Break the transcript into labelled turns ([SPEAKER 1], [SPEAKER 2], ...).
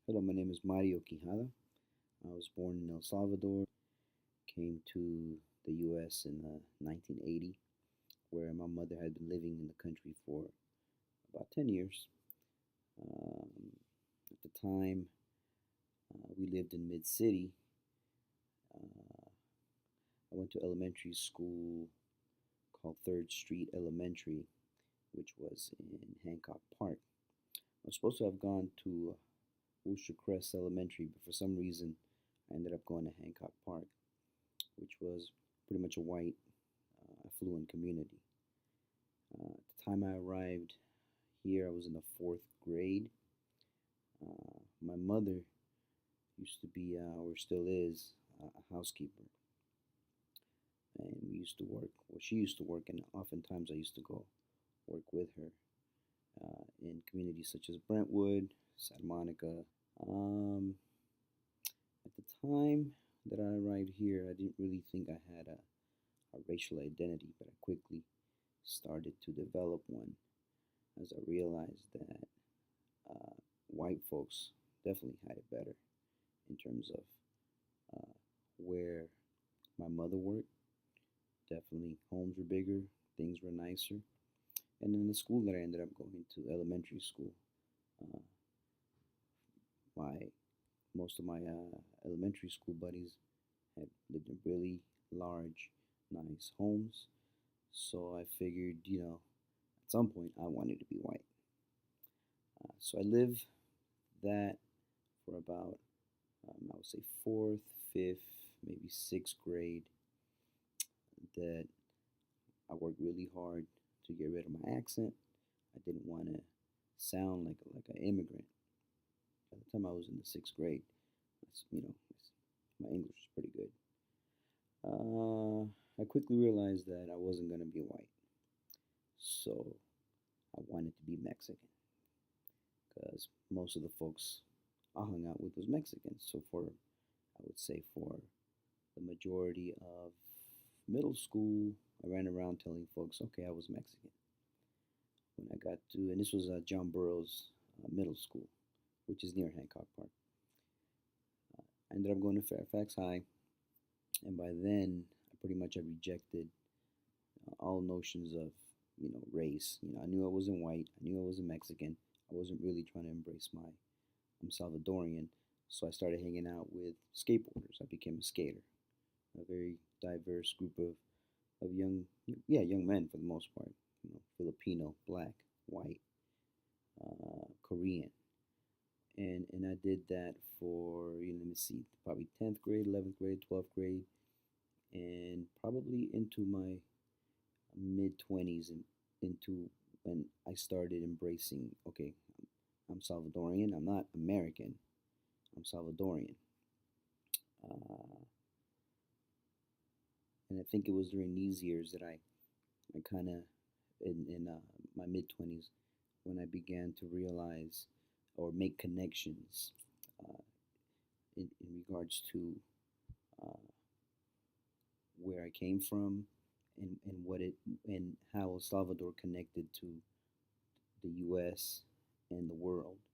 [SPEAKER 1] Hello, my name is Mario Quijada. I was born in El Salvador, came to the US in 1980, where my mother had been living in the country for about 10 years. Um, at the time, we lived in Mid City. Uh, I went to elementary school called Third Street Elementary, which was in Hancock Park. I was supposed to have gone to Worcester Crest Elementary, but for some reason, I ended up going to Hancock Park, which was pretty much a white, affluent community. At the time I arrived here, I was in the fourth grade. My mother used to be, or still is, a housekeeper, and we used to work. Well, she used to work, and oftentimes I used to go work with her in communities such as Brentwood, Santa Monica. At the time that I arrived here, I didn't really think I had a racial identity, but I quickly started to develop one as I realized that uh, white folks definitely had it better in terms of uh, where my mother worked. Definitely, homes were bigger, things were nicer, and in the school that I ended up going to, elementary school, uh, my most of my elementary school buddies had lived in really large, nice homes. So I figured, at some point I wanted to be white. So I lived that for about, I would say, fourth, fifth, maybe sixth grade. That I worked really hard to get rid of my accent. I didn't want to sound like an immigrant. By the time I was in the sixth grade, my English was pretty good. I quickly realized that I wasn't going to be white, so I wanted to be Mexican because most of the folks I hung out with was Mexicans. So I would say for the majority of middle school, I ran around telling folks, okay, I was Mexican. When I got to, and this was John Burroughs Middle School, which is near Hancock Park. I ended up going to Fairfax High, and by then, I pretty much had rejected all notions of race. I knew I wasn't white. I knew I wasn't Mexican. I wasn't really trying to embrace I'm Salvadorian. So I started hanging out with skateboarders. I became a skater. A very diverse group of young men for the most part. Filipino, black, white, Korean, and I did that for let me see, probably 10th grade, 11th grade, 12th grade, and probably into my mid 20s and into when I started embracing. Okay, I'm Salvadorian. I'm not American. I'm Salvadorian. Uh, and I think it was during these years that I kind of in my mid 20s when I began to realize or make connections uh, in regards to uh, where I came from and what it and how El Salvador connected to the U.S. and the world.